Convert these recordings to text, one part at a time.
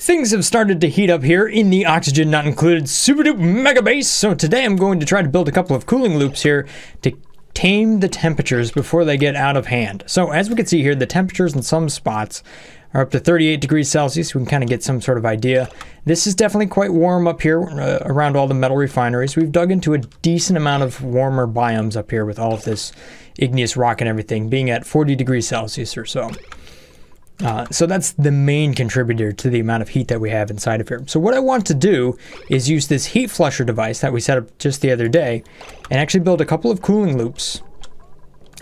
Things have started to heat up here in the oxygen not included super duper mega base. So today I'm going to try to build a couple of cooling loops here to tame the temperatures before they get out of hand. So as we can see here, the temperatures in some spots are up to 38 degrees Celsius. We can kind of get some sort of idea. This is definitely quite warm up here around all the metal refineries. We've dug into a decent amount of warmer biomes up here with all of this igneous rock and everything being at 40 degrees Celsius or so. So that's the main contributor to the amount of heat that we have inside of here. So what I want to do is use this heat flusher device that we set up just the other day and actually build a couple of cooling loops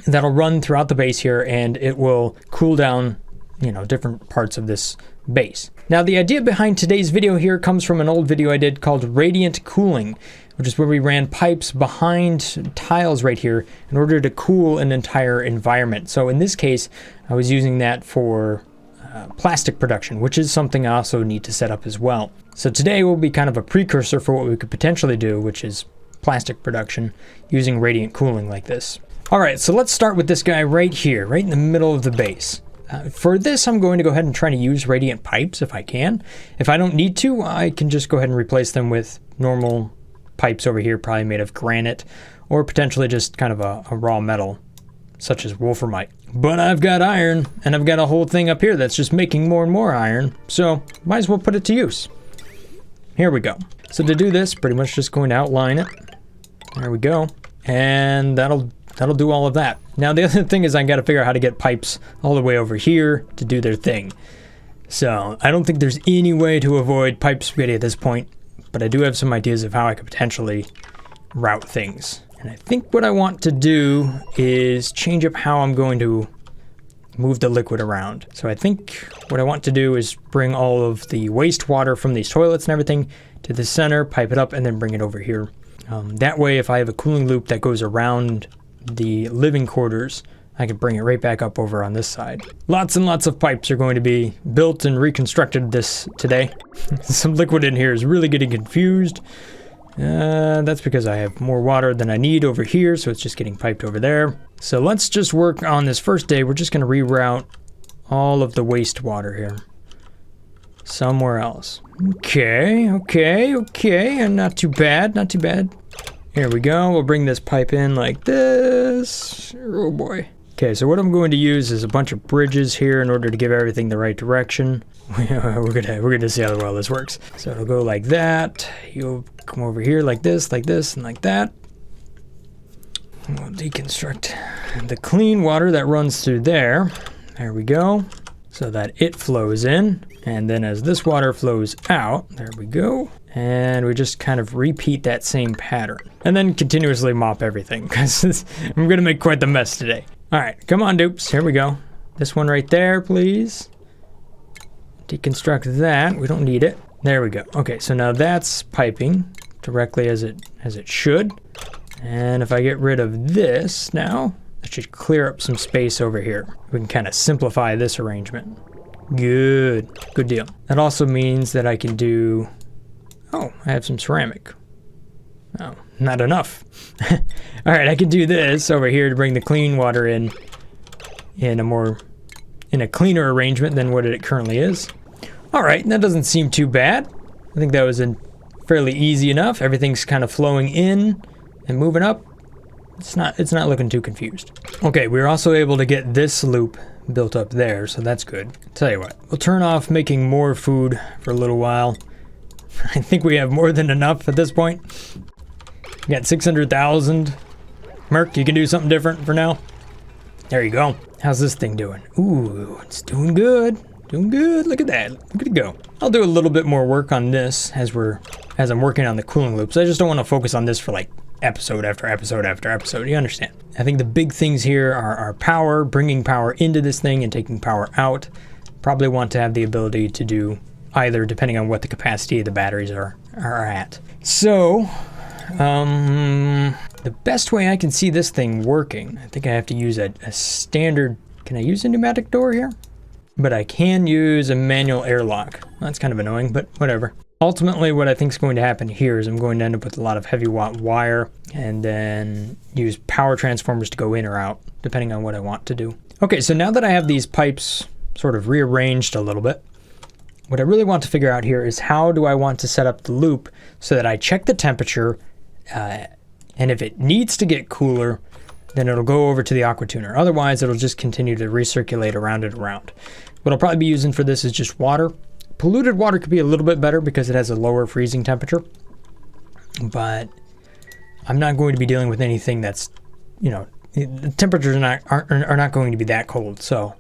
that'll run throughout the base here, and it will cool down, you know, different parts of this base. Now the idea behind today's video here comes from an old video I did called Radiant Cooling, which is where we ran pipes behind tiles right here in order to cool an entire environment. So in this case, I was using that for plastic production, which is something I also need to set up as well. So today will be kind of a precursor for what we could potentially do, which is plastic production using radiant cooling like this. All right, so let's start with this guy right here, right in the middle of the base. For this, I'm going to go ahead and try to use radiant pipes if I can. If I don't need to, I can just go ahead and replace them with normal pipes over here, probably made of granite, or potentially just kind of a raw metal, such as wolframite. But I've got iron, and I've got a whole thing up here that's just making more and more iron, so might as well put it to use. Here we go. So to do this, pretty much just going to outline it. There we go. And that'll do all of that. Now the other thing is I got to figure out how to get pipes all the way over here to do their thing. So I don't think there's any way to avoid pipe spaghetti at this point, but I do have some ideas of how I could potentially route things. And I think what I want to do is change up how I'm going to move the liquid around. So I think what I want to do is bring all of the wastewater from these toilets and everything to the center, pipe it up, and then bring it over here. That way, if I have a cooling loop that goes around the living quarters, I can bring it right back up over on this side. Lots and lots of pipes are going to be built and reconstructed this today. Some liquid in here is really getting confused. That's because I have more water than I need over here, so it's just getting piped over there. So let's just work on this first day. We're just going to reroute all of the wastewater here somewhere else. Okay, and not too bad, not too bad. Here we go. We'll bring this pipe in like this. Oh boy. Okay, so what I'm going to use is a bunch of bridges here in order to give everything the right direction. We're gonna see how well this works. So it'll go like that. You'll come over here like this, and like that. And we'll deconstruct the clean water that runs through there. There we go. So that it flows in. And then as this water flows out, there we go. And we just kind of repeat that same pattern. And then continuously mop everything, because I'm gonna make quite the mess today. All right, come on, dupes, here we go. This one right there, please. Deconstruct that, we don't need it. There we go. Okay, so now that's piping directly as it should. And if I get rid of this now, that should clear up some space over here. We can kind of simplify this arrangement. Good deal. That also means that I can do, oh, I have some ceramic. Oh, not enough. All right, I can do this over here to bring the clean water in a cleaner arrangement than what it currently is. All right, that doesn't seem too bad. I think that was fairly easy enough. Everything's kind of flowing in and moving up. It's not looking too confused. Okay, we're also able to get this loop built up there, so that's good. Tell you what, we'll turn off making more food for a little while. I think we have more than enough at this point. We got 600,000. Merc, you can do something different for now. There you go. How's this thing doing? Ooh, it's doing good. Doing good. Look at that. Look at it go. I'll do a little bit more work on this as I'm working on the cooling loops. I just don't want to focus on this for like episode after episode after episode. You understand? I think the big things here are power, bringing power into this thing and taking power out. Probably want to have the ability to do either, depending on what the capacity of the batteries are at. So, the best way I can see this thing working, I think I have to use a standard, can I use a pneumatic door here? But I can use a manual airlock. That's kind of annoying, but whatever. Ultimately, what I think is going to happen here is I'm going to end up with a lot of heavy watt wire and then use power transformers to go in or out, depending on what I want to do. Okay, so now that I have these pipes sort of rearranged a little bit, what I really want to figure out here is how do I want to set up the loop so that I check the temperature, and if it needs to get cooler, then it'll go over to the aqua tuner. Otherwise, it'll just continue to recirculate around and around. What I'll probably be using for this is just water. Polluted water could be a little bit better because it has a lower freezing temperature, but I'm not going to be dealing with anything that's, you know, the temperatures are not going to be that cold, so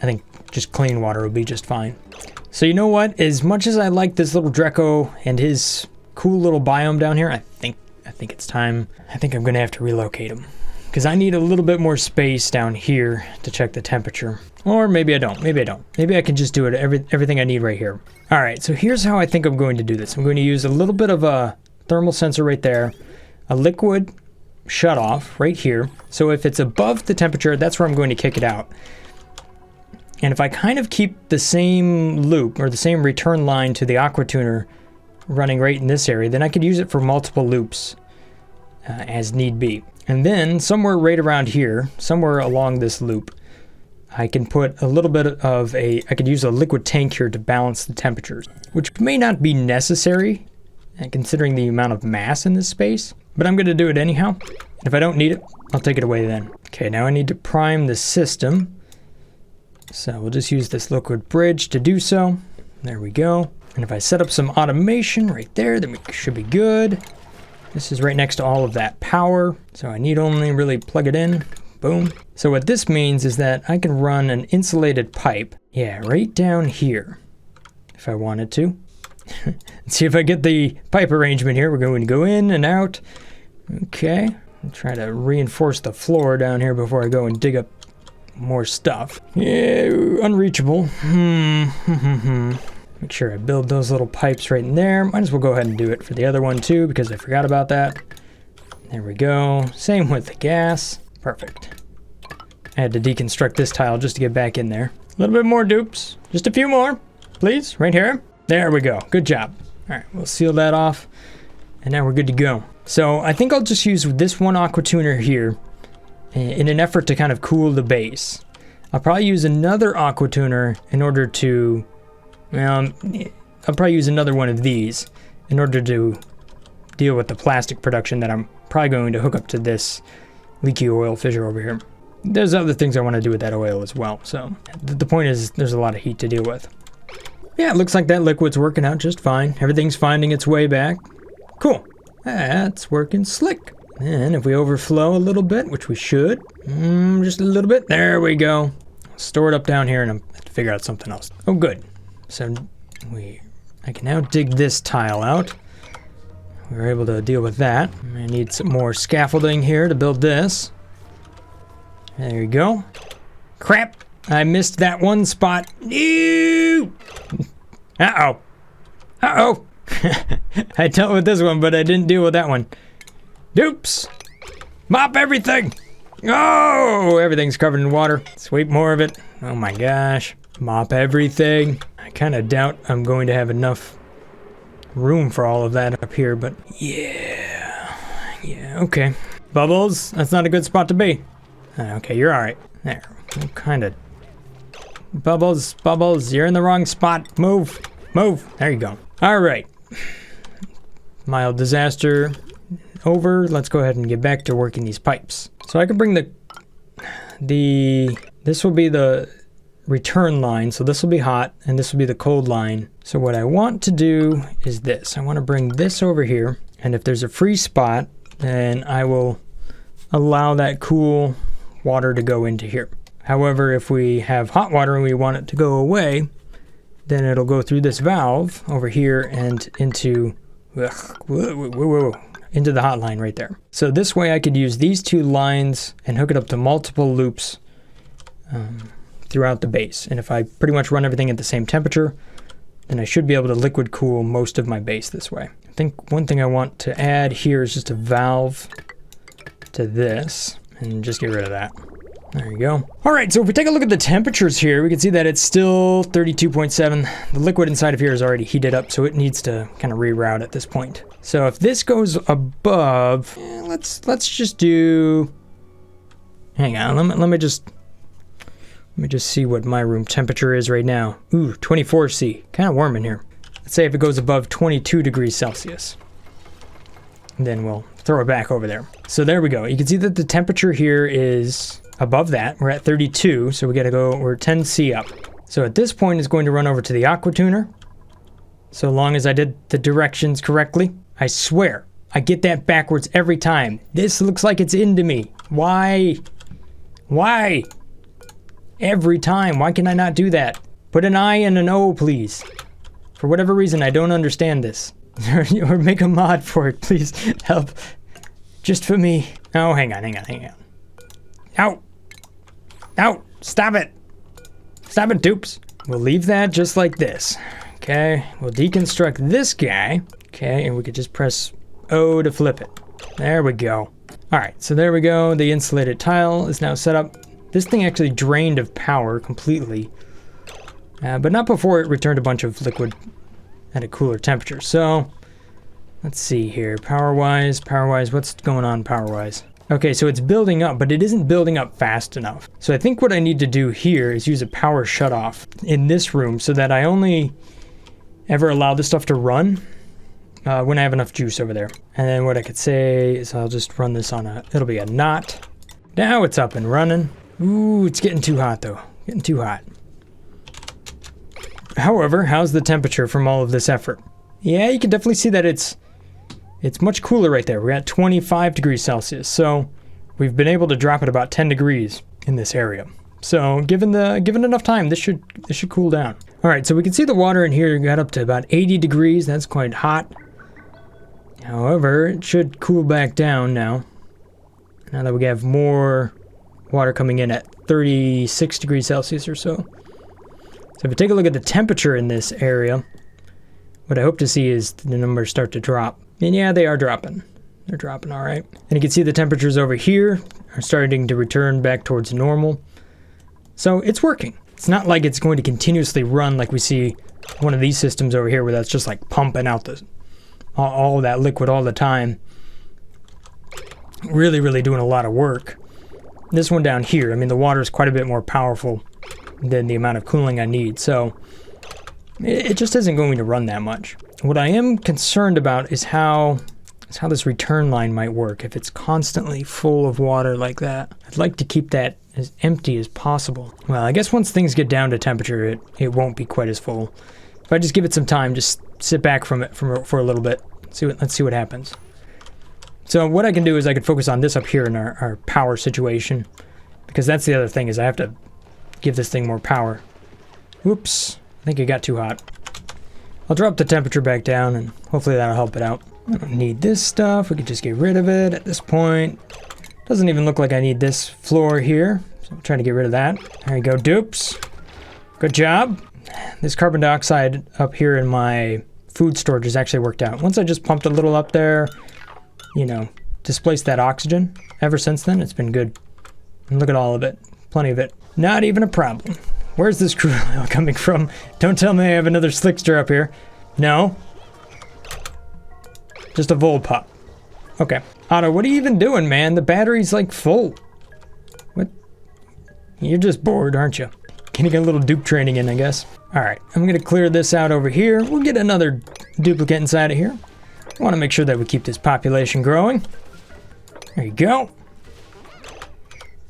I think just clean water will be just fine. So you know what? As much as I like this little Draco and his cool little biome down here, I think it's time. I think I'm gonna have to relocate him because I need a little bit more space down here to check the temperature. Or maybe I don't. Maybe I don't. Maybe I can just do it. Everything I need right here. All right. So here's how I think I'm going to do this. I'm going to use a little bit of a thermal sensor right there, a liquid shut off right here. So if it's above the temperature, that's where I'm going to kick it out. And if I kind of keep the same loop or the same return line to the aqua tuner running right in this area, then I could use it for multiple loops as need be. And then somewhere right around here, somewhere along this loop, I can put a little bit of I could use a liquid tank here to balance the temperatures, which may not be necessary considering the amount of mass in this space, but I'm going to do it anyhow. If I don't need it, I'll take it away then. Okay, now I need to prime the system. So we'll just use this liquid bridge to do so. There we go. And if I set up some automation right there, then we should be good. This is right next to all of that power, so I need only really plug it in. Boom. So what this means is that I can run an insulated pipe, yeah, right down here, if I wanted to. Let's see if I get the pipe arrangement here. We're going to go in and out. Okay. I'll try to reinforce the floor down here before I go and dig up more stuff. Yeah, unreachable. Make sure I build those little pipes right in there. Might as well go ahead and do it for the other one too, because I forgot about that. There we go. Same with the gas. Perfect. I had to deconstruct this tile just to get back in there. A little bit more dupes. Just a few more, please. Right here. There we go. Good job. All right, we'll seal that off. And now we're good to go. So I think I'll just use this one aqua tuner here in an effort to kind of cool the base. I'll probably use another aqua tuner in order to, I'll probably use another one of these in order to deal with the plastic production that I'm probably going to hook up to this leaky oil fissure over here. There's other things I want to do with that oil as well. So the point is there's a lot of heat to deal with. Yeah, it looks like that liquid's working out just fine. Everything's finding its way back. Cool. That's working slick. And if we overflow a little bit, which we should, just a little bit, there we go. Store it up down here and I'm have to figure out something else. Oh, good. So I can now dig this tile out. We were able to deal with that. I need some more scaffolding here to build this. There you go. Crap, I missed that one spot. No! Uh-oh. Uh-oh. I dealt with this one, but I didn't deal with that one. Dupes! Mop everything! Oh, everything's covered in water. Sweep more of it. Oh my gosh. Mop everything. I kind of doubt I'm going to have enough room for all of that up here, but yeah, okay. Bubbles, that's not a good spot to be. Okay, you're all right. There, kind of. Bubbles, you're in the wrong spot. Move. There you go. All right. Mild disaster over. Let's go ahead and get back to working these pipes. So I can bring this will be the return line. So this will be hot and this will be the cold line. So what I want to do is this. I want to bring this over here. And if there's a free spot, then I will allow that cool water to go into here. However, if we have hot water and we want it to go away, then it'll go through this valve over here and into into the hot line right there. So this way I could use these two lines and hook it up to multiple loops throughout the base. And if I pretty much run everything at the same temperature, then I should be able to liquid cool most of my base this way. I think one thing I want to add here is just a valve to this and just get rid of that. There you go. All right, so if we take a look at the temperatures here, we can see that it's still 32.7. The liquid inside of here is already heated up, so it needs to kind of reroute at this point. So if this goes above, let's just do, hang on, let me just Let me just see what my room temperature is right now. Ooh, 24°C. Kind of warm in here. Let's say if it goes above 22 degrees Celsius. And then we'll throw it back over there. So there we go. You can see that the temperature here is above that. We're at 32, so we're 10°C up. So at this point, it's going to run over to the aqua tuner. So long as I did the directions correctly. I swear, I get that backwards every time. This looks like it's into me. Why? Why? Every time. Why can I not do that? Put an I and an O, please. For whatever reason, I don't understand this. Or make a mod for it, please. Help. Just for me. Oh, hang on. Ow! Ow! Stop it! Stop it, dupes. We'll leave that just like this. Okay, we'll deconstruct this guy. Okay, and we could just press O to flip it. There we go. Alright, so there we go. The insulated tile is now set up. This thing actually drained of power completely. But not before it returned a bunch of liquid at a cooler temperature. So, let's see here. Power-wise, what's going on power-wise? Okay, so it's building up, but it isn't building up fast enough. So I think what I need to do here is use a power shutoff in this room so that I only ever allow this stuff to run when I have enough juice over there. And then what I could say is I'll just run this on it'll be a knot. Now it's up and running. Ooh, it's getting too hot though. Getting too hot. However, how's the temperature from all of this effort? Yeah, you can definitely see that it's much cooler right there. We're at 25 degrees Celsius. So we've been able to drop it about 10 degrees in this area. So given enough time, this should cool down. All right, so we can see the water in here got up to about 80 degrees. That's quite hot. However, it should cool back down now. Now that we have more water coming in at 36 degrees Celsius or so. So if we take a look at the temperature in this area, what I hope to see is the numbers start to drop. And yeah, they are dropping. They're dropping all right. And you can see the temperatures over here are starting to return back towards normal. So it's working. It's not like it's going to continuously run like we see one of these systems over here where that's just like pumping out all of that liquid all the time. Really, really doing a lot of work. This one down here, I mean, the water is quite a bit more powerful than the amount of cooling I need. So it just isn't going to run that much. What I am concerned about is how this return line might work if it's constantly full of water like that. I'd like to keep that as empty as possible. Well, I guess once things get down to temperature, it won't be quite as full. If I just give it some time, just sit back from it for a little bit. Let's see what happens. So what I can do is I can focus on this up here in our power situation, because that's the other thing is I have to give this thing more power. Whoops, I think it got too hot. I'll drop the temperature back down and hopefully that'll help it out. I don't need this stuff. We can just get rid of it at this point. Doesn't even look like I need this floor here. So I'm trying to get rid of that. There you go, dupes. Good job. This carbon dioxide up here in my food storage has actually worked out. Once I just pumped a little up there, you know, displaced that oxygen. Ever since then, it's been good. And look at all of it. Plenty of it. Not even a problem. Where's this crude oil coming from? Don't tell me I have another slickster up here. No. Just a vol pop. Okay. Otto, what are you even doing, man? The battery's like full. What? You're just bored, aren't you? Gonna get a little dupe training in, I guess. Alright, I'm gonna clear this out over here. We'll get another duplicate inside of here. I want to make sure that we keep this population growing. There you go.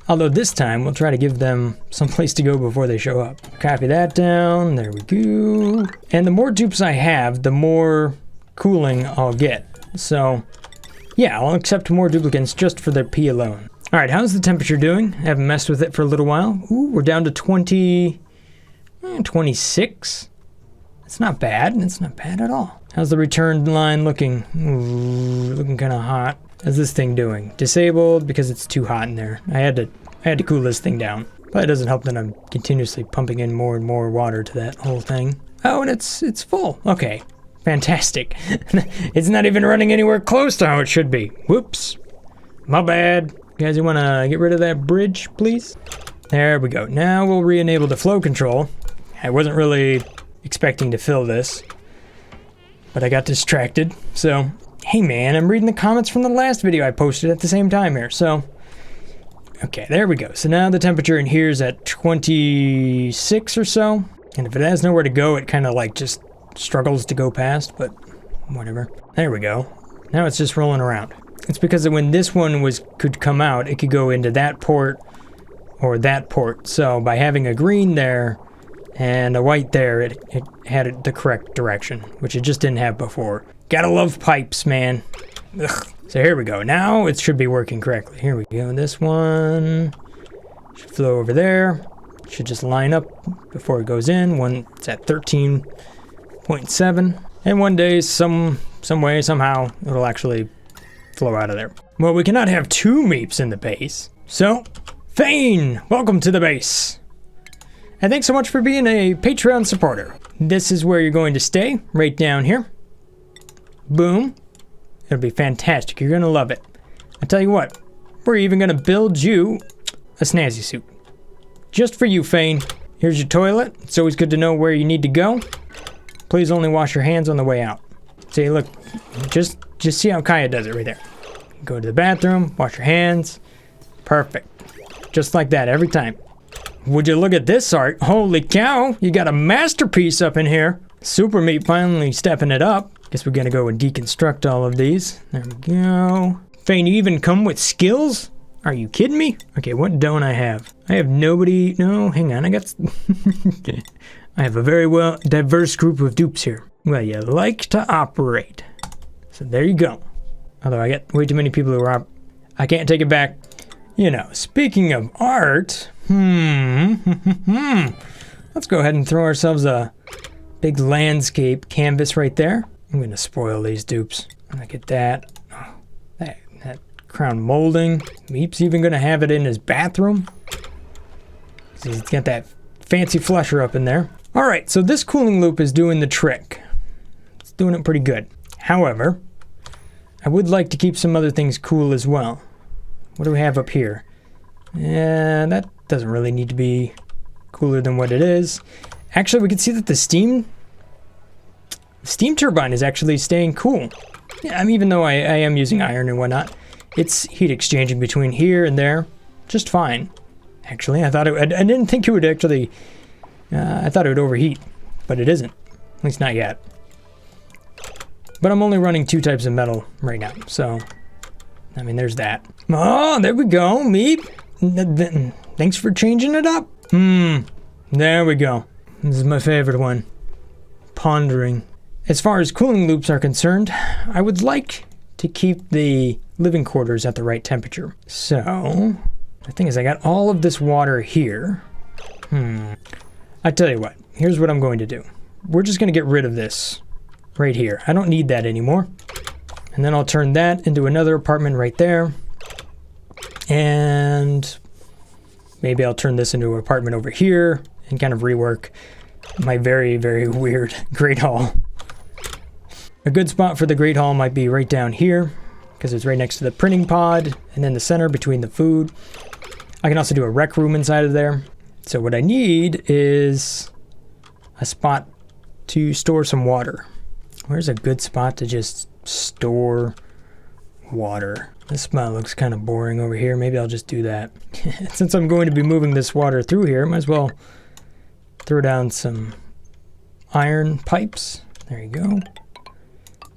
Although this time, we'll try to give them some place to go before they show up. Copy that down. There we go. And the more dupes I have, the more cooling I'll get. So, yeah, I'll accept more duplicates just for their pee alone. All right, how's the temperature doing? I haven't messed with it for a little while. Ooh, we're down to 26. It's not bad. It's not bad at all. How's the return line looking? Ooh, looking kind of hot. How's this thing doing? Disabled because it's too hot in there. I had to cool this thing down. But it doesn't help that I'm continuously pumping in more and more water to that whole thing. Oh, and it's full. Okay, fantastic. It's not even running anywhere close to how it should be. Whoops. My bad. You guys, you want to get rid of that bridge, please? There we go. Now we'll re-enable the flow control. I wasn't really expecting to fill this, but I got distracted. So, hey man, I'm reading the comments from the last video I posted at the same time here. So, Okay, there we go. So now the temperature in here is at 26 or so. And if it has nowhere to go, it kind of like just struggles to go past, but whatever. There we go. Now it's just rolling around. It's because when this one could come out, it could go into that port or that port. So by having a green there and a white there, it had the correct direction, which it just didn't have before. Gotta love pipes, man. Ugh. So here we go. Now it should be working correctly. Here we go. This one should flow over there. Should just line up before it goes in. It's at 13.7. And one day, some way, somehow, it'll actually flow out of there. Well, we cannot have two meeps in the base. So, Fane, welcome to the base. And thanks so much for being a Patreon supporter. This is where you're going to stay, right down here. Boom. It'll be fantastic. You're going to love it. I tell you what, we're even going to build you a snazzy suit. Just for you, Fane. Here's your toilet. It's always good to know where you need to go. Please only wash your hands on the way out. See, look, just see how Kaya does it right there. Go to the bathroom, wash your hands. Perfect. Just like that every time. Would you look at this art? Holy cow, you got a masterpiece up in here. Super Meat finally stepping it up. Guess we're gonna go and deconstruct all of these. There we go. Fane, you even come with skills? Are you kidding me? Okay, what don't I have? I have nobody. No, hang on. I got. I have a very diverse group of dupes here. Well, you like to operate. So there you go. Although I got way too many people who are. I can't take it back. You know, speaking of art. Let's go ahead and throw ourselves a big landscape canvas right there. I'm gonna spoil these dupes. Look at that. Oh, that crown molding. Meep's even gonna have it in his bathroom. See, he's got that fancy flusher up in there. All right, so this cooling loop is doing the trick. It's doing it pretty good. However, I would like to keep some other things cool as well. What do we have up here? Yeah, that doesn't really need to be cooler than what it is. Actually, we can see that the steam turbine is actually staying cool. Yeah, even though I am using iron and whatnot, it's heat exchanging between here and there just fine. Actually, I didn't think it would actually, I thought it would overheat, but it isn't. At least not yet. But I'm only running 2 types of metal right now, so, I mean, there's that. Oh, there we go, Meep. Thanks for changing it up. There we go. This is my favorite one. Pondering. As far as cooling loops are concerned, I would like to keep the living quarters at the right temperature. So, the thing is, I got all of this water here. I tell you what, here's what I'm going to do. We're just going to get rid of this right here. I don't need that anymore. And then I'll turn that into another apartment right there. And maybe I'll turn this into an apartment over here and kind of rework my very, very weird Great Hall. A good spot for the Great Hall might be right down here because it's right next to the printing pod and then the center between the food. I can also do a rec room inside of there. So what I need is a spot to store some water. Where's a good spot to just store water? This spot looks kind of boring over here. Maybe I'll just do that. Since I'm going to be moving this water through here, might as well throw down some iron pipes. There you go.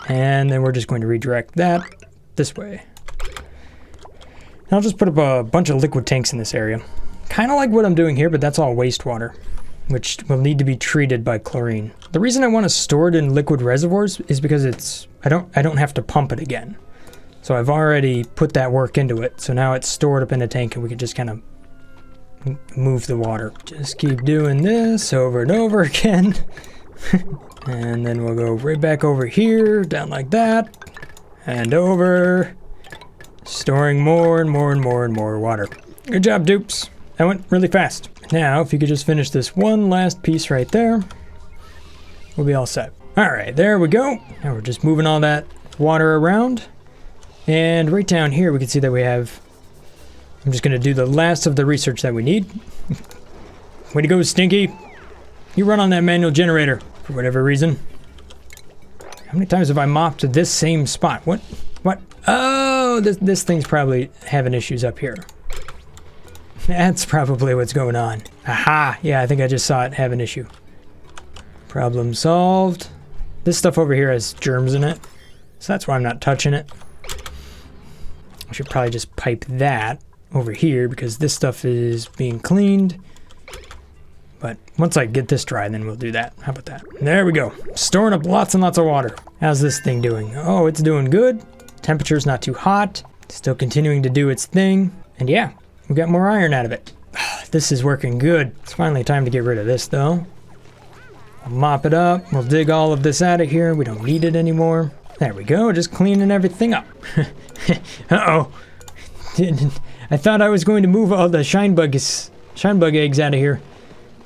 And then we're just going to redirect that this way. And I'll just put up a bunch of liquid tanks in this area. Kind of like what I'm doing here, but that's all wastewater, which will need to be treated by chlorine. The reason I want to store it in liquid reservoirs is because I don't have to pump it again. So I've already put that work into it. So now it's stored up in a tank and we can just kind of move the water. Just keep doing this over and over again. And then we'll go right back over here, down like that, and over, storing more and more and more and more water. Good job, dupes. That went really fast. Now, if you could just finish this one last piece right there, we'll be all set. All right, there we go. Now we're just moving all that water around. And right down here, we can see that we have, I'm just gonna do the last of the research that we need. Way to go, Stinky. You run on that manual generator for whatever reason. How many times have I mopped this same spot? What? Oh, this thing's probably having issues up here. That's probably what's going on. Aha! Yeah, I think I just saw it have an issue. Problem solved. This stuff over here has germs in it, so that's why I'm not touching it. I should probably just pipe that over here because this stuff is being cleaned. But once I get this dry, then we'll do that. How about that? There we go. Storing up lots and lots of water. How's this thing doing? Oh, it's doing good. Temperature's not too hot. Still continuing to do its thing. And yeah, we got more iron out of it. This is working good. It's finally time to get rid of this though. I'll mop it up. We'll dig all of this out of here. We don't need it anymore. There we go. Just cleaning everything up. Uh-oh. I thought I was going to move all the shine bug eggs out of here.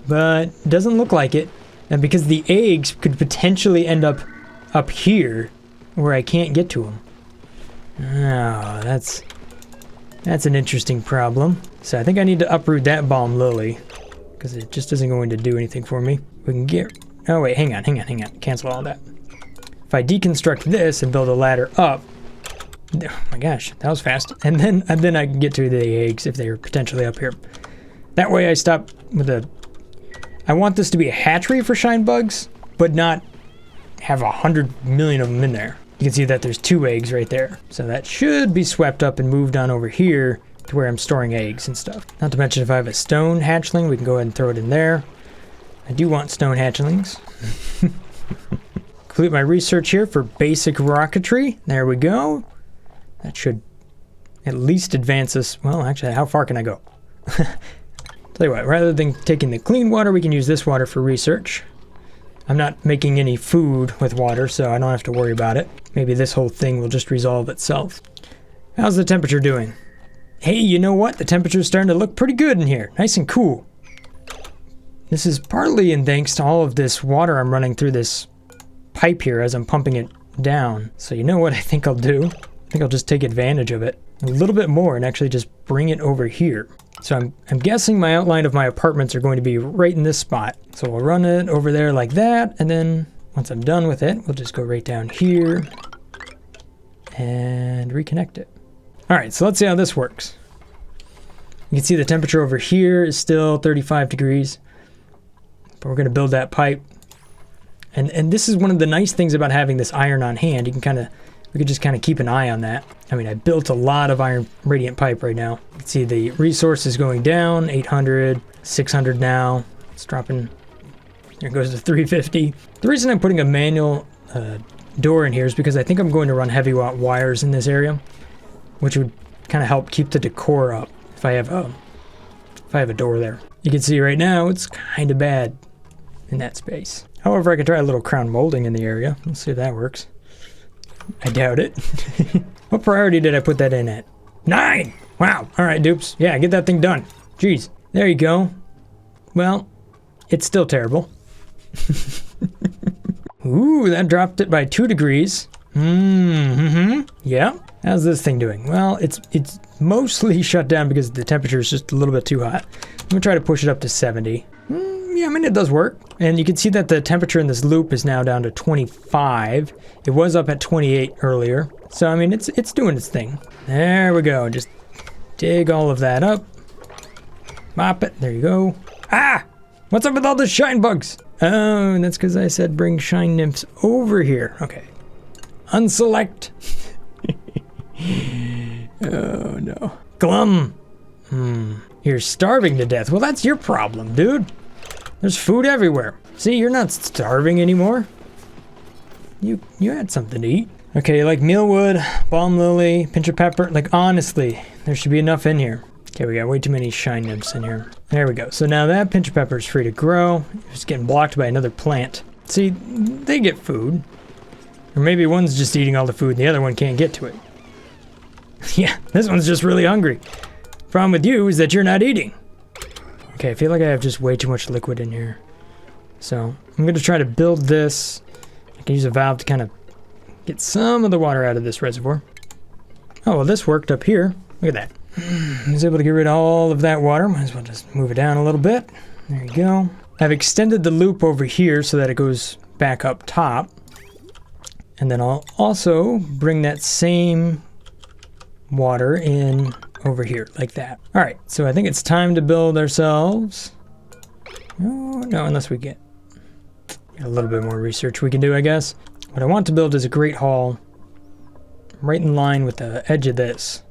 But it doesn't look like it. And because the eggs could potentially end up here where I can't get to them. Oh, that's an interesting problem. So I think I need to uproot that balm lily because it just isn't going to do anything for me. We can get... Oh wait, hang on. Cancel all that. If I deconstruct this and build a ladder up... Oh my gosh, that was fast. And then I can get to the eggs if they're potentially up here. That way I stop with the... I want this to be a hatchery for shine bugs, but not have 100 million of them in there. You can see that there's 2 eggs right there. So that should be swept up and moved on over here to where I'm storing eggs and stuff. Not to mention if I have a stone hatchling, we can go ahead and throw it in there. I do want stone hatchlings. Complete my research here for basic rocketry. There we go. That should at least advance us. Well, actually, how far can I go? Tell you what, rather than taking the clean water, we can use this water for research. I'm not making any food with water, so I don't have to worry about it. Maybe this whole thing will just resolve itself. How's the temperature doing? Hey, you know what? The temperature's starting to look pretty good in here. Nice and cool. This is partly in thanks to all of this water I'm running through this pipe here as I'm pumping it down. So you know what I think I'll do? I think I'll just take advantage of it a little bit more and actually just bring it over here. So I'm guessing my outline of my apartments are going to be right in this spot. So we'll run it over there like that, and then once I'm done with it, we'll just go right down here and reconnect it. All right, so let's see how this works. You can see the temperature over here is still 35 degrees, but we're gonna build that pipe. And this is one of the nice things about having this iron on hand. We could just kind of keep an eye on that. I mean, I built a lot of iron radiant pipe right now. You can see the resource is going down, 800, 600 now. It's dropping, there it goes to 350. The reason I'm putting a manual door in here is because I think I'm going to run heavy watt wires in this area, which would kind of help keep the decor up if I have a door there. You can see right now it's kind of bad in that space. However, I could try a little crown molding in the area. Let's see if that works. I doubt it. What priority did I put that in at? 9! Wow. All right, dupes. Yeah, get that thing done. Jeez. There you go. Well, it's still terrible. Ooh, that dropped it by 2 degrees. Yeah. How's this thing doing? Well, it's mostly shut down because the temperature is just a little bit too hot. I'm gonna try to push it up to 70. Yeah, I mean, it does work. And you can see that the temperature in this loop is now down to 25. It was up at 28 earlier. So, I mean, it's doing its thing. There we go. Just dig all of that up. Mop it. There you go. Ah! What's up with all the shine bugs? Oh, and that's because I said bring shine nymphs over here. Okay. Unselect. Oh, no. Glum. You're starving to death. Well, that's your problem, dude. There's food everywhere. See, you're not starving anymore. You had something to eat. Okay, like mealwood, balm lily, pinch of pepper. Like, honestly, there should be enough in here. Okay, we got way too many shine nymphs in here. There we go. So now that pinch of pepper is free to grow. It's getting blocked by another plant. See, they get food. Or maybe one's just eating all the food and the other one can't get to it. Yeah, this one's just really hungry. Problem with you is that you're not eating. Okay, I feel like I have just way too much liquid in here. So I'm going to try to build this. I can use a valve to kind of get some of the water out of this reservoir. Oh, well, this worked up here. Look at that. I was able to get rid of all of that water. Might as well just move it down a little bit. There you go. I've extended the loop over here so that it goes back up top. And then I'll also bring that same water in over here like that. All right, so I think it's time to build ourselves. Oh, no, unless we get a little bit more research we can do, I guess. What I want to build is a great hall right in line with the edge of this,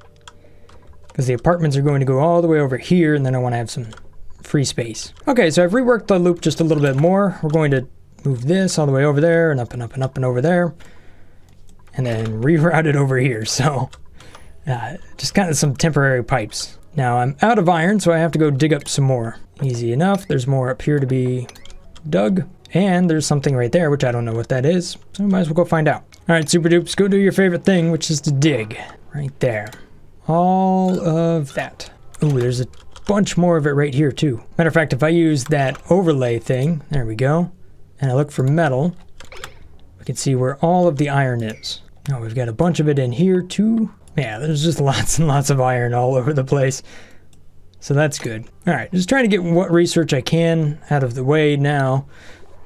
because the apartments are going to go all the way over here, and then I want to have some free space. Okay, so I've reworked the loop just a little bit more. We're going to move this all the way over there and up and up and up and over there, and then reroute it over here. So just kind of some temporary pipes. Now I'm out of iron, so I have to go dig up some more. Easy enough. There's more up here to be dug, and there's something right there, which I don't know what that is, so I might as well go find out. All right, Super Dupes, go do your favorite thing, which is to dig right there. All of that. Ooh, there's a bunch more of it right here too. Matter of fact, if I use that overlay thing, there we go, and I look for metal, we can see where all of the iron is. Now we've got a bunch of it in here too. Yeah, there's just lots and lots of iron all over the place. So that's good. All right, just trying to get what research I can out of the way now,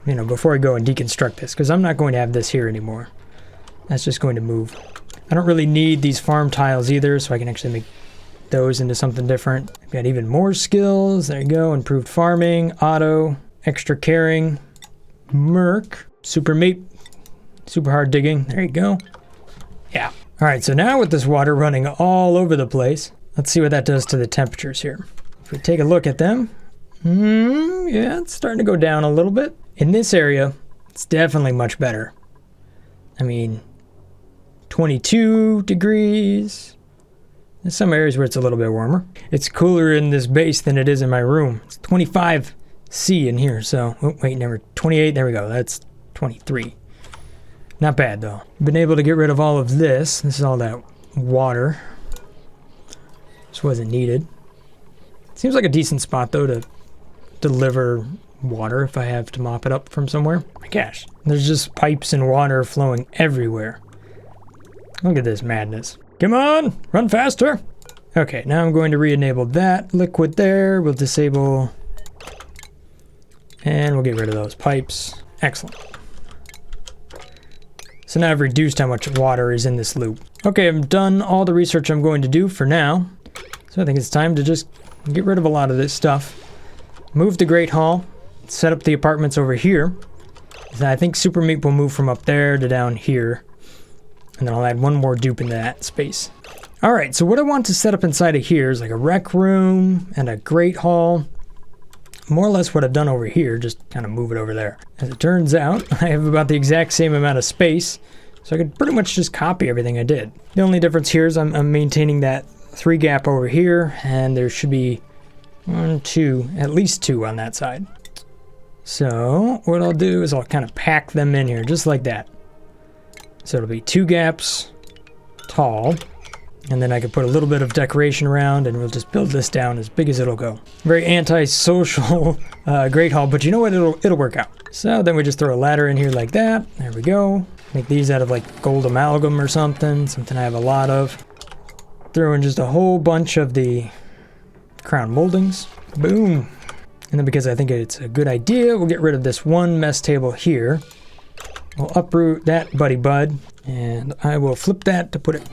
you know, before I go and deconstruct this, because I'm not going to have this here anymore. That's just going to move. I don't really need these farm tiles either, so I can actually make those into something different. I've got even more skills. There you go. Improved farming, auto, extra caring, merc, super meat, super hard digging. There you go. Yeah. All right, so now with this water running all over the place, let's see what that does to the temperatures here. If we take a look at them, yeah, it's starting to go down a little bit. In this area, it's definitely much better. I mean, 22 degrees. There's some areas where it's a little bit warmer. It's cooler in this base than it is in my room. It's 25 C in here, so, oh, wait, never, 28, there we go, that's 23. Not bad, though. Been able to get rid of all of this. This is all that water. This wasn't needed. Seems like a decent spot, though, to deliver water if I have to mop it up from somewhere. My gosh, there's just pipes and water flowing everywhere. Look at this madness. Come on, run faster. Okay, now I'm going to re-enable that liquid there. We'll disable, and we'll get rid of those pipes. Excellent. So now I've reduced how much water is in this loop. Okay, I've done all the research I'm going to do for now. So I think it's time to just get rid of a lot of this stuff. Move the Great Hall, set up the apartments over here. I think Super Meat will move from up there to down here. And then I'll add one more dupe into that space. All right, so what I want to set up inside of here is like a rec room and a Great Hall. More or less what I've done over here, just kind of move it over there. As it turns out, I have about the exact same amount of space, so I could pretty much just copy everything I did. The only difference here is I'm maintaining that 3 gap over here, and there should be 1, 2, at least 2 on that side. So what I'll do is I'll kind of pack them in here, just like that. So it'll be 2 gaps tall, and then I could put a little bit of decoration around, and we'll just build this down as big as it'll go. Very anti-social Great Hall, but you know what? It'll work out. So then we just throw a ladder in here like that. There we go. Make these out of like gold amalgam or something I have a lot of. Throw in just a whole bunch of the crown moldings. Boom. And then because I think it's a good idea, we'll get rid of this one mess table here. We'll uproot that buddy bud, and I will flip that to put it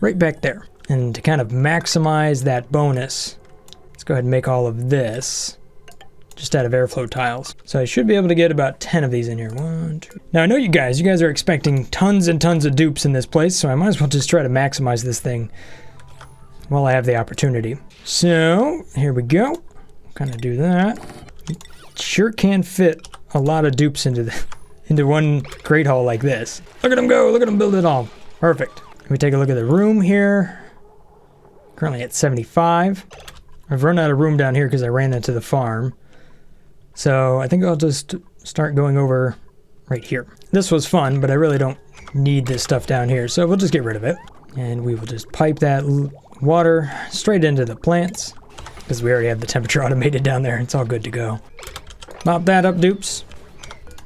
right back there. And to kind of maximize that bonus, let's go ahead and make all of this just out of airflow tiles. So I should be able to get about 10 of these in here. 1, 2. Now I know you guys are expecting tons and tons of dupes in this place, so I might as well just try to maximize this thing while I have the opportunity. So here we go. Kind of do that. Sure can fit a lot of dupes into one Great Hall like this. Look at them go, look at them build it all. Perfect. We take a look at the room here. Currently at 75. I've run out of room down here because I ran into the farm. So I think I'll just start going over right here. This was fun, but I really don't need this stuff down here, so we'll just get rid of it. And we will just pipe that water straight into the plants, because we already have the temperature automated down there. It's all good to go. Mop that up, dupes.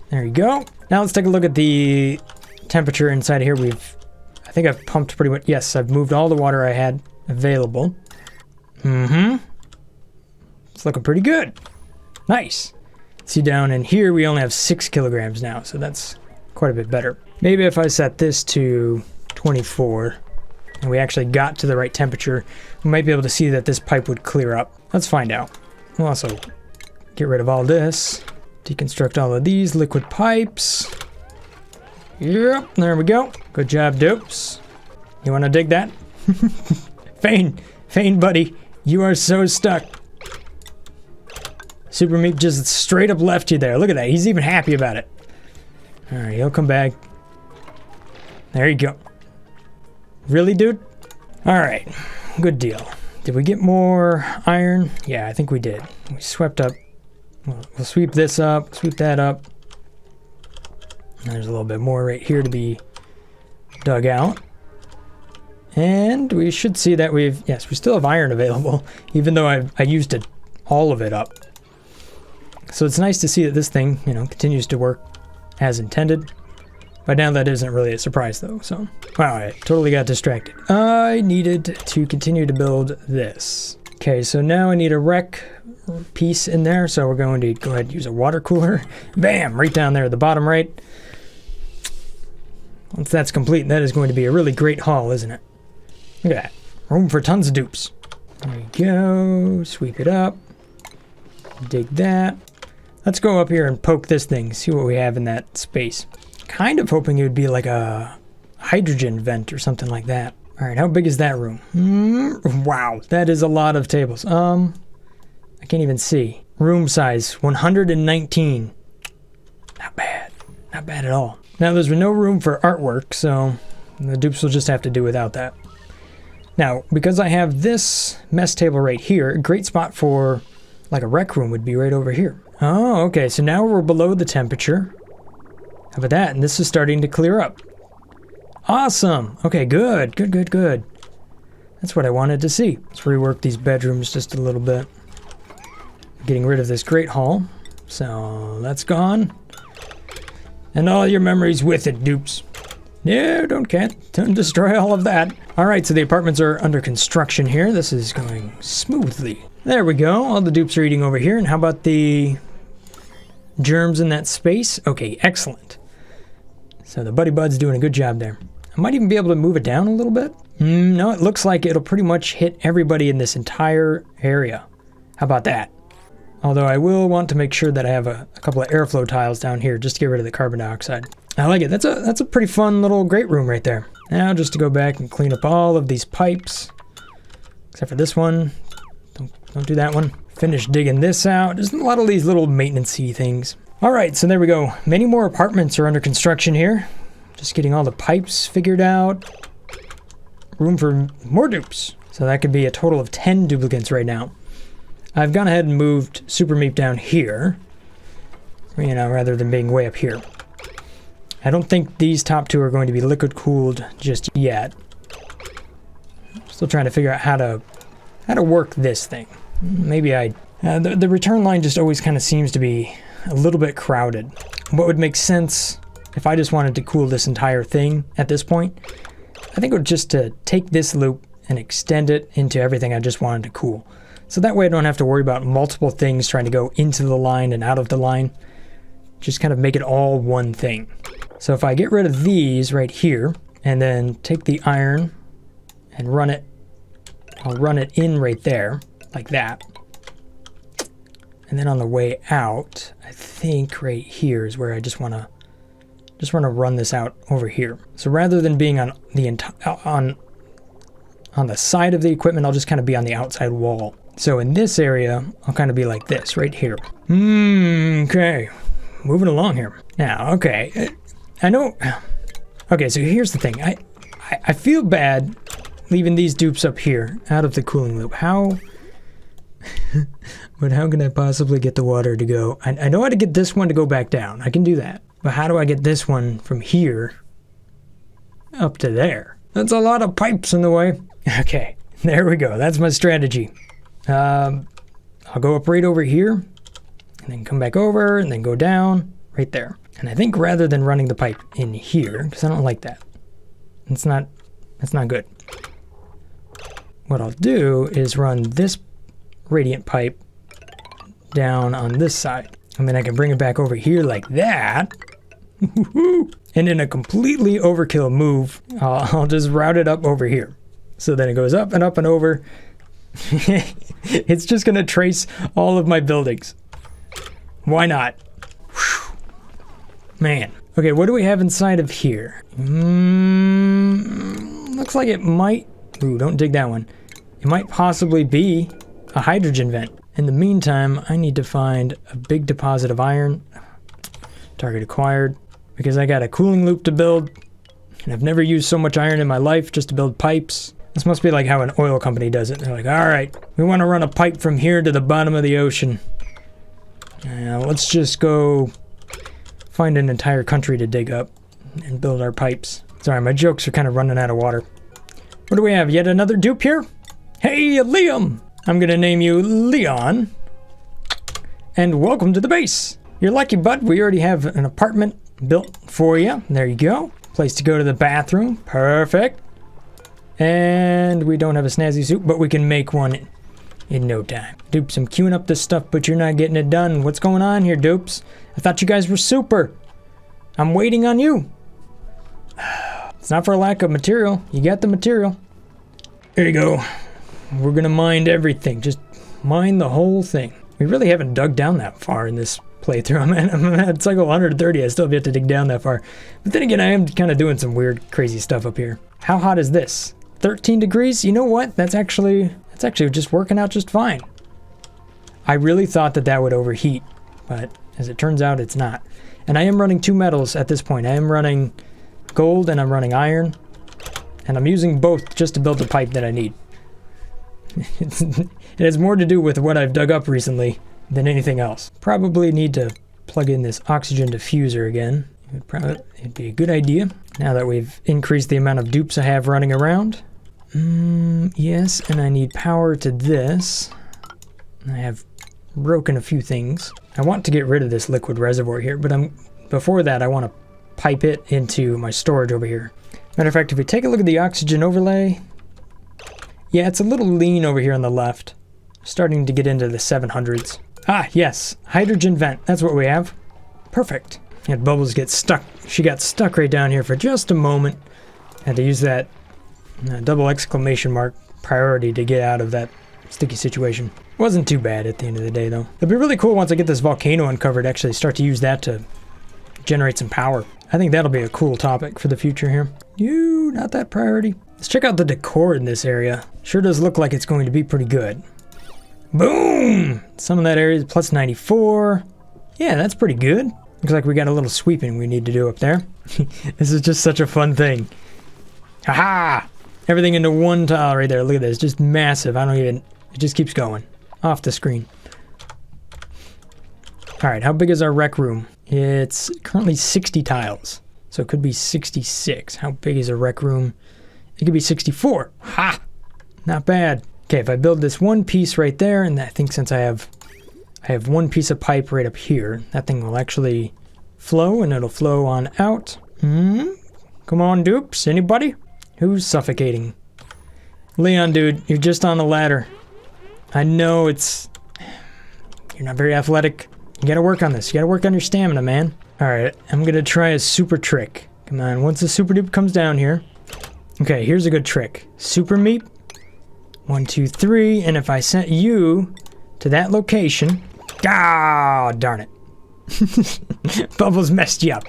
There you go. Now let's take a look at the temperature inside of here. I think I've pumped pretty much, yes, I've moved all the water I had available. It's looking pretty good. Nice. See, down in here we only have 6 kilograms now, so that's quite a bit better. Maybe if I set this to 24, and we actually got to the right temperature, we might be able to see that this pipe would clear up. Let's find out. We'll also get rid of all this. Deconstruct all of these liquid pipes. Yep, there we go. Good job, dupes. You want to dig that? Fane, buddy, you are so stuck. Super Meep just straight up left you there. Look at that. He's even happy about it. All right, he'll come back. There you go. Really, dude? All right, good deal. Did we get more iron? Yeah, I think we did. We swept up. We'll sweep this up, sweep that up. There's a little bit more right here to be dug out. And we should see that yes, we still have iron available, even though I used all of it up. So it's nice to see that this thing, continues to work as intended. By now that isn't really a surprise though, so. Wow, I totally got distracted. I needed to continue to build this. Okay, so now I need a rec piece in there, so we're going to go ahead and use a water cooler. Bam, right down there at the bottom right. Once that's complete, that is going to be a really great haul, isn't it? Look at that. Room for tons of dupes. There we go. Sweep it up. Dig that. Let's go up here and poke this thing, see what we have in that space. Kind of hoping it would be like a hydrogen vent or something like that. All right, how big is that room? Wow, that is a lot of tables. I can't even see. Room size, 119. Not bad. Not bad at all. Now, there's no room for artwork, so the dupes will just have to do without that. Now, because I have this mess table right here, a great spot for like a rec room would be right over here. Oh, okay, so now we're below the temperature. How about that? And this is starting to clear up. Awesome. Okay, good. That's what I wanted to see. Let's rework these bedrooms just a little bit. Getting rid of this great hall. So that's gone. And all your memories with it, dupes. No, don't destroy all of that. All right, so the apartments are under construction here. This is going smoothly. There we go. All the dupes are eating over here. And how about the germs in that space? Okay, excellent. So the Buddy Bud's doing a good job there. I might even be able to move it down a little bit. No, it looks like it'll pretty much hit everybody in this entire area. How about that? Although I will want to make sure that I have a couple of airflow tiles down here just to get rid of the carbon dioxide. I like it. That's a pretty fun little great room right there. Now just to go back and clean up all of these pipes, except for this one. Don't do that one. Finish digging this out. There's a lot of these little maintenance-y things. All right, so there we go. Many more apartments are under construction here. Just getting all the pipes figured out. Room for more dupes. So that could be a total of 10 duplicates right now. I've gone ahead and moved Super Meep down here, rather than being way up here. I don't think these top two are going to be liquid cooled just yet. Still trying to figure out how to work this thing. Maybe the return line just always kind of seems to be a little bit crowded. What would make sense if I just wanted to cool this entire thing at this point, I think it would just to take this loop and extend it into everything I just wanted to cool. So that way I don't have to worry about multiple things trying to go into the line and out of the line. Just kind of make it all one thing. So if I get rid of these right here and then take the iron and run it, I'll run it in right there like that. And then on the way out, I think right here is where I just want to run this out over here. So rather than being on the side of the equipment, I'll just kind of be on the outside wall. So in this area, I'll kind of be like this right here. Okay. Moving along here. Now, okay. I know. Okay, so here's the thing. I feel bad leaving these dupes up here out of the cooling loop. How? But how can I possibly get the water to go? I know how to get this one to go back down. I can do that. But how do I get this one from here up to there? That's a lot of pipes in the way. Okay, there we go. That's my strategy. I'll go up right over here and then come back over and then go down right there. And I think rather than running the pipe in here, because I don't like that. That's not good. What I'll do is run this radiant pipe down on this side. And then I can bring it back over here like that. And in a completely overkill move, I'll just route it up over here. So then it goes up and up and over. It's just gonna trace all of my buildings. Why not? Whew. Man. Okay, what do we have inside of here? Looks like it might... Ooh, don't dig that one. It might possibly be a hydrogen vent. In the meantime, I need to find a big deposit of iron. Target acquired. Because I got a cooling loop to build. And I've never used so much iron in my life just to build pipes. This must be like how an oil company does it. They're like, all right, we want to run a pipe from here to the bottom of the ocean. Let's just go find an entire country to dig up and build our pipes. Sorry, my jokes are kind of running out of water. What do we have? Yet another dupe here? Hey, Liam! I'm gonna name you Leon. And welcome to the base. You're lucky, bud. We already have an apartment built for you. There you go. Place to go to the bathroom. Perfect. And we don't have a snazzy suit, but we can make one in no time. Dupes, I'm queuing up this stuff, but you're not getting it done. What's going on here, Dupes? I thought you guys were super. I'm waiting on you. It's not for a lack of material. You got the material. There you go. We're gonna mine everything. Just mine the whole thing. We really haven't dug down that far in this playthrough. I'm at cycle 130. I still have yet to dig down that far. But then again, I am kind of doing some weird, crazy stuff up here. How hot is this? 13 degrees? You know what? That's actually just working out just fine. I really thought that would overheat, but as it turns out, it's not. And I am running 2 metals at this point. I am running gold and I'm running iron. And I'm using both just to build the pipe that I need. It has more to do with what I've dug up recently than anything else. Probably need to plug in this oxygen diffuser again. It'd be a good idea now that we've increased the amount of dupes I have running around. Yes, and I need power to this. I have broken a few things. I want to get rid of this liquid reservoir here, but before that I want to pipe it into my storage over here. Matter of fact, if we take a look at the oxygen overlay, yeah, it's a little lean over here on the left. Starting to get into the 700s. Ah, yes, hydrogen vent. That's what we have. Perfect. Had Bubbles get stuck. She got stuck right down here for just a moment. Had to use that double exclamation mark priority to get out of that sticky situation. Wasn't too bad at the end of the day, though. It'll be really cool once I get this volcano uncovered, actually start to use that to generate some power. I think that'll be a cool topic for the future here. Not that priority. Let's check out the decor in this area. Sure does look like it's going to be pretty good. Boom! Some of that area is plus 94. Yeah, that's pretty good. Looks like we got a little sweeping we need to do up there. This is just such a fun thing. Haha! Everything into one tile right there. Look at this. Just massive. It just keeps going. Off the screen. Alright, how big is our rec room? It's currently 60 tiles. So it could be 66. How big is a rec room? It could be 64. Ha! Not bad. Okay, if I build this one piece right there, and I think since I have one piece of pipe right up here, that thing will actually flow, and it'll flow on out. Come on, dupes. Anybody? Who's suffocating? Leon, dude, you're just on the ladder. I know you're not very athletic. You gotta work on this. You gotta work on your stamina, man. Alright, I'm gonna try a super trick. Come on, once the super dupe comes down here. Okay, here's a good trick. Super meep. 1, 2, 3, and if I sent you to that location... Ah, darn it. Bubbles messed you up.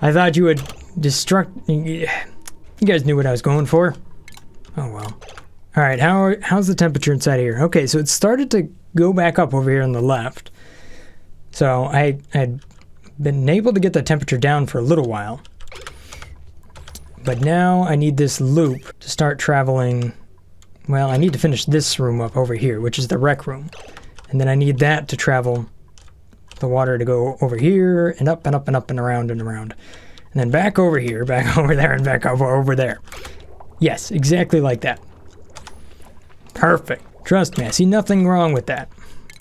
I thought you would destruct... You guys knew what I was going for. Oh, well. Alright, how's the temperature inside here? Okay, so it started to go back up over here on the left. So I had been able to get the temperature down for a little while. But now I need this loop to start traveling... Well, I need to finish this room up over here, which is the rec room. And then I need that to travel the water to go over here and up and up and up and around and around. And then back over here, back over there, and back over there. Yes, exactly like that. Perfect. Trust me, I see nothing wrong with that.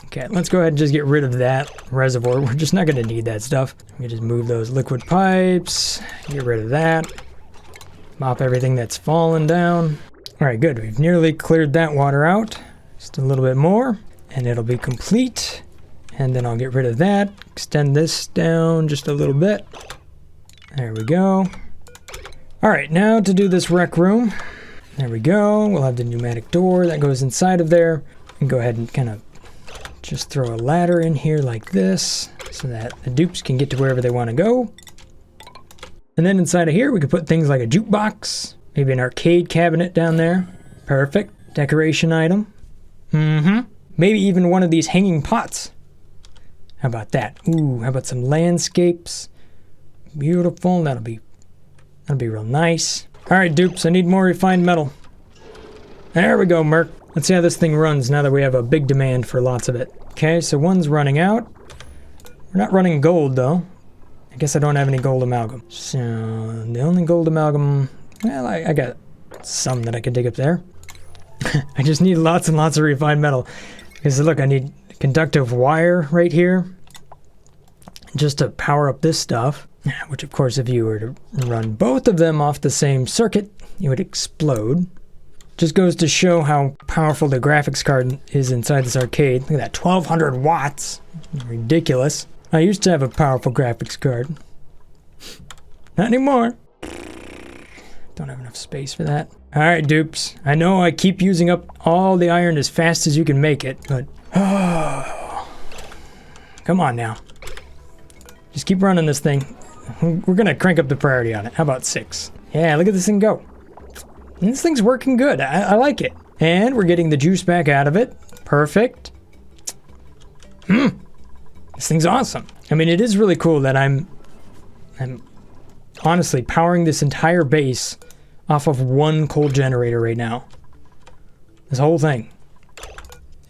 Okay, let's go ahead and just get rid of that reservoir. We're just not going to need that stuff. We just move those liquid pipes, get rid of that. Mop everything that's fallen down. Alright, good. We've nearly cleared that water out. Just a little bit more, and it'll be complete. And then I'll get rid of that. Extend this down just a little bit. There we go. Alright, now to do this rec room. There we go. We'll have the pneumatic door that goes inside of there. And go ahead and kind of just throw a ladder in here like this so that the dupes can get to wherever they want to go. And then inside of here, we could put things like a jukebox, maybe an arcade cabinet down there. Perfect. Decoration item. Maybe even one of these hanging pots. How about that? Ooh, how about some landscapes? Beautiful. That'll be real nice. All right, dupes, I need more refined metal. There we go, Merc. Let's see how this thing runs now that we have a big demand for lots of it. Okay, so one's running out. We're not running gold, though. I guess I don't have any gold amalgam. So, the only gold amalgam... Well, I got some that I could dig up there. I just need lots and lots of refined metal. Because look, I need conductive wire right here. Just to power up this stuff. Which, of course, if you were to run both of them off the same circuit, it would explode. Just goes to show how powerful the graphics card is inside this arcade. Look at that, 1200 watts. Ridiculous. I used to have a powerful graphics card. Not anymore. Don't have enough space for that. Alright, dupes. I know I keep using up all the iron as fast as you can make it, but... Oh, come on now. Just keep running this thing. We're gonna crank up the priority on it. How about 6? Yeah, look at this thing go. This thing's working good. I like it. And we're getting the juice back out of it. Perfect. This thing's awesome. I mean, it is really cool that I'm honestly powering this entire base off of one coal generator right now. This whole thing.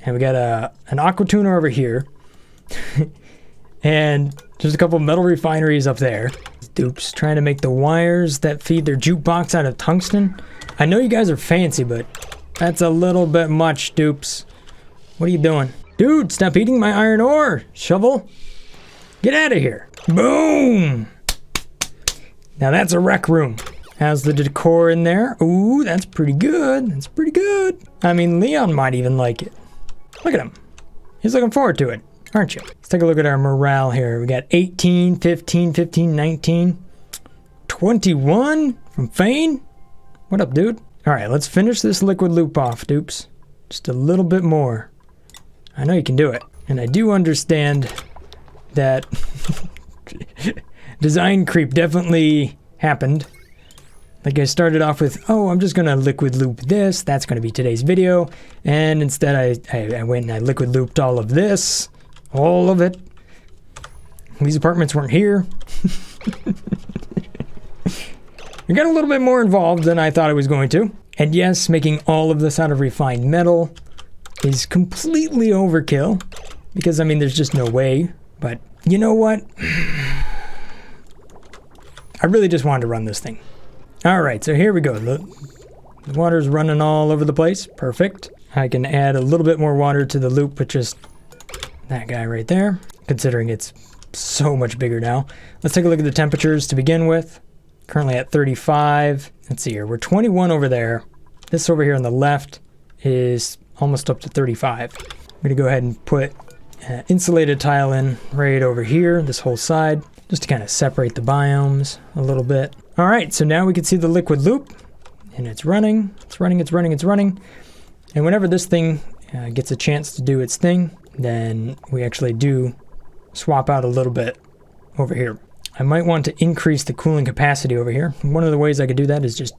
And we got an aqua tuner over here. And just a couple metal refineries up there. Dupes trying to make the wires that feed their jukebox out of tungsten. I know you guys are fancy, but that's a little bit much, dupes. What are you doing? Dude, stop eating my iron ore, shovel. Get out of here. Boom! Now that's a rec room. How's the decor in there? Ooh, that's pretty good. That's pretty good. I mean, Leon might even like it. Look at him. He's looking forward to it, aren't you? Let's take a look at our morale here. We got 18, 15, 15, 19, 21 from Fane. What up, dude? All right, let's finish this liquid loop off, dupes. Just a little bit more. I know you can do it. And I do understand that design creep definitely happened. Like I started off with, oh, I'm just gonna liquid loop this. That's gonna be today's video. And instead I went and I liquid looped all of this. All of it. These apartments weren't here. We got a little bit more involved than I thought it was going to. And yes, making all of this out of refined metal is completely overkill. Because, I mean, there's just no way. But, you know what? I really just wanted to run this thing. Alright, so here we go. The water's running all over the place. Perfect. I can add a little bit more water to the loop with just that guy right there. Considering it's so much bigger now. Let's take a look at the temperatures to begin with. Currently at 35. Let's see here. We're 21 over there. This over here on the left is almost up to 35. I'm going to go ahead and put insulated tile in right over here, this whole side, just to kind of separate the biomes a little bit. All right, so now we can see the liquid loop, and it's running. It's running, it's running, it's running. And whenever this thing gets a chance to do its thing, then we actually do swap out a little bit over here. I might want to increase the cooling capacity over here. One of the ways I could do that is just,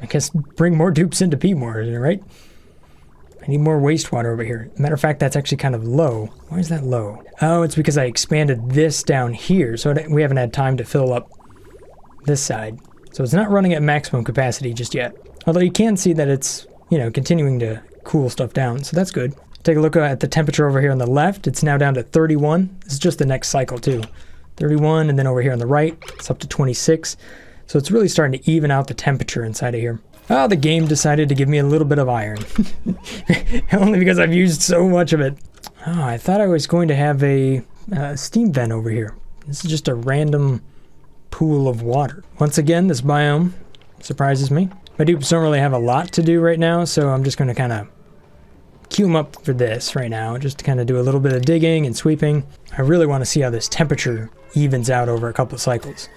I guess, bring more dupes into P-more, right? I need more wastewater over here. Matter of fact, that's actually kind of low. Why is that low? Oh, it's because I expanded this down here, so we haven't had time to fill up this side. So it's not running at maximum capacity just yet. Although you can see that it's, you know, continuing to cool stuff down, so that's good. Take a look at the temperature over here on the left. It's now down to 31. This is just the next cycle too. 31, and then over here on the right, it's up to 26. So it's really starting to even out the temperature inside of here. Oh, the game decided to give me a little bit of iron. Only because I've used so much of it. Oh, I thought I was going to have a steam vent over here. This is just a random pool of water. Once again, this biome surprises me. My dupes don't really have a lot to do right now, so I'm just going to kind of queue them up for this right now, just to kind of do a little bit of digging and sweeping. I really want to see how this temperature evens out over a couple of cycles.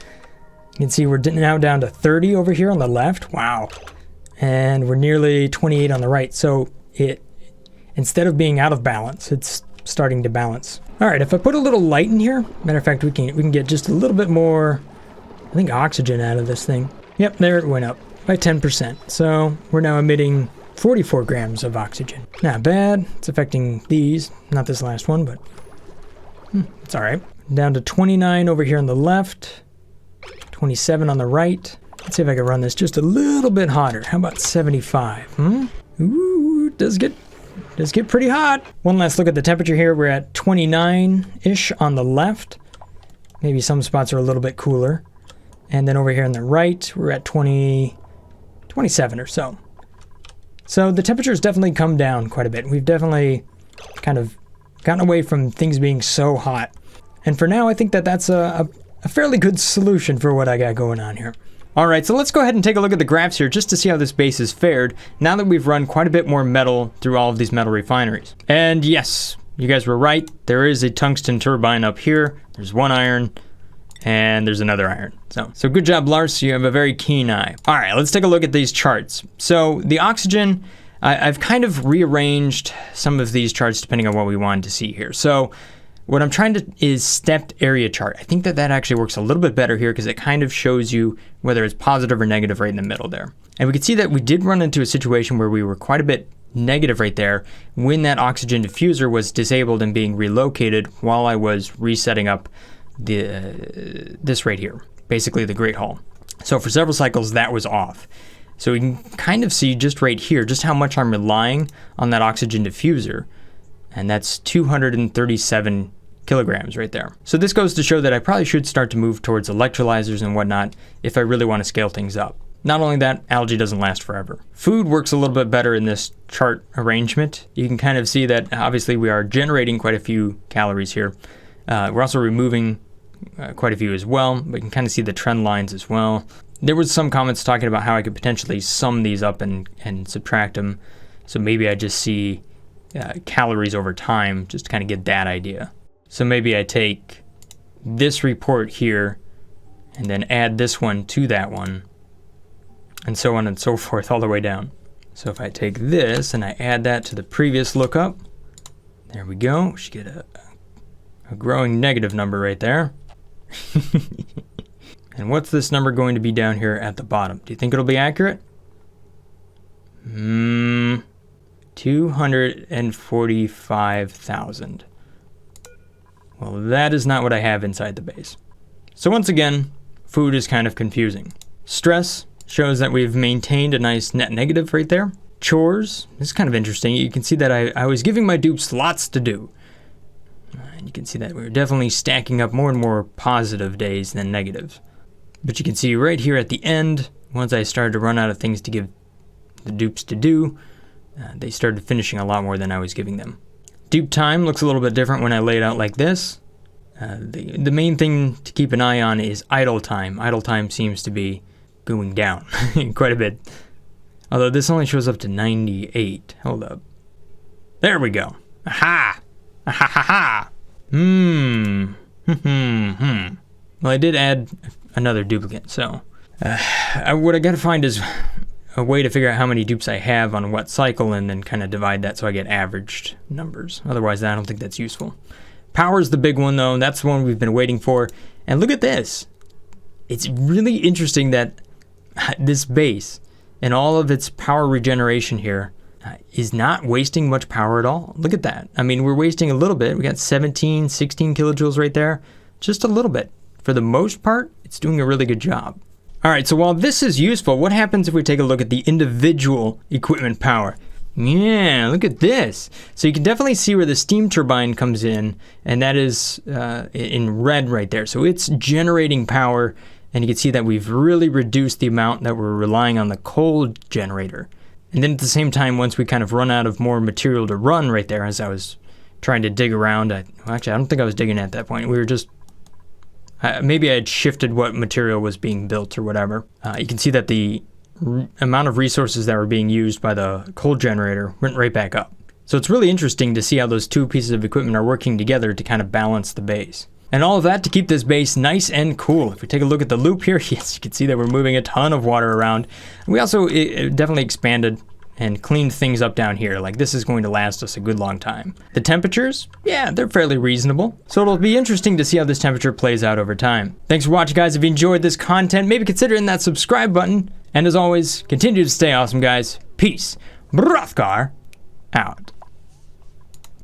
You can see we're now down to 30 over here on the left. Wow. and we're nearly 28 on the right. So it, instead of being out of balance, it's starting to balance. All right, if I put a little light in here, matter of fact, we can get just a little bit more, I think, oxygen out of this thing. Yep, there it went up by 10%. So we're now emitting 44 grams of oxygen. Not bad. It's affecting these, not this last one, but it's all right. Down to 29 over here on the left, 27 on the right. Let's see if I can run this just a little bit hotter. How about 75? Ooh, it does get pretty hot. One last look at the temperature here. We're at 29-ish on the left. Maybe some spots are a little bit cooler. And then over here on the right, we're at 27 or so. So the temperature's definitely come down quite a bit. We've definitely kind of gotten away from things being so hot. And for now, I think that that's a fairly good solution for what I got going on here. All right, so let's go ahead and take a look at the graphs here just to see how this base has fared now that we've run quite a bit more metal through all of these metal refineries. And yes, you guys were right. There is a tungsten turbine up here. There's one iron and there's another iron. So good job, Lars. You have a very keen eye. All right, let's take a look at these charts. So the oxygen, I've kind of rearranged some of these charts depending on what we wanted to see here. So what I'm trying to is stepped area chart. I think that actually works a little bit better here because it kind of shows you whether it's positive or negative right in the middle there. And we can see that we did run into a situation where we were quite a bit negative right there when that oxygen diffuser was disabled and being relocated while I was resetting up this right here, basically the Great Hall. So for several cycles that was off. So we can kind of see just right here just how much I'm relying on that oxygen diffuser. And that's 237 kilograms right there. So this goes to show that I probably should start to move towards electrolyzers and whatnot if I really want to scale things up. Not only that, algae doesn't last forever. Food works a little bit better in this chart arrangement. You can kind of see that obviously we are generating quite a few calories here. We're also removing quite a few as well, but you can kind of see the trend lines as well. There was some comments talking about how I could potentially sum these up and subtract them. So maybe I just see calories over time just to kind of get that idea. So maybe I take this report here and then add this one to that one and so on and so forth all the way down. So if I take this and I add that to the previous lookup, there we go. We should get a growing negative number right there. And what's this number going to be down here at the bottom? Do you think it'll be accurate? 245,000. Well, that is not what I have inside the base. So once again, food is kind of confusing. Stress shows that we've maintained a nice net negative right there. Chores, this is kind of interesting. You can see that I was giving my dupes lots to do. And you can see that we're definitely stacking up more and more positive days than negatives. But you can see right here at the end, once I started to run out of things to give the dupes to do, they started finishing a lot more than I was giving them. Dupe time looks a little bit different when I lay it out like this. The main thing to keep an eye on is idle time. Idle time seems to be going down quite a bit. Although this only shows up to 98. Hold up. There we go. Aha! Ha ha ha! Well, I did add another duplicate, so what I gotta find is a way to figure out how many dupes I have on what cycle and then kind of divide that so I get averaged numbers. Otherwise, I don't think that's useful. Power's the big one, though. That's the one we've been waiting for. And look at this. It's really interesting that this base and all of its power regeneration here is not wasting much power at all. Look at that. I mean, we're wasting a little bit. We got 17, 16 kilojoules right there. Just a little bit. For the most part, it's doing a really good job. All right, so while this is useful, what happens if we take a look at the individual equipment power? Yeah, look at this. So you can definitely see where the steam turbine comes in, and that is in red right there. So it's generating power, and you can see that we've really reduced the amount that we're relying on the coal generator. And then at the same time, once we kind of run out of more material to run right there, as I was trying to dig around, actually, I don't think I was digging at that point. We were just, maybe I had shifted what material was being built or whatever. You can see that the amount of resources that were being used by the coal generator went right back up. So it's really interesting to see how those two pieces of equipment are working together to kind of balance the base. And all of that to keep this base nice and cool. If we take a look at the loop here, yes, you can see that we're moving a ton of water around. We also definitely expanded and cleaned things up down here. Like, this is going to last us a good long time. The temperatures, yeah, they're fairly reasonable. So it'll be interesting to see how this temperature plays out over time. Thanks for watching, guys. If you enjoyed this content, maybe consider hitting that subscribe button. And as always, continue to stay awesome, guys. Peace. Brothgar out.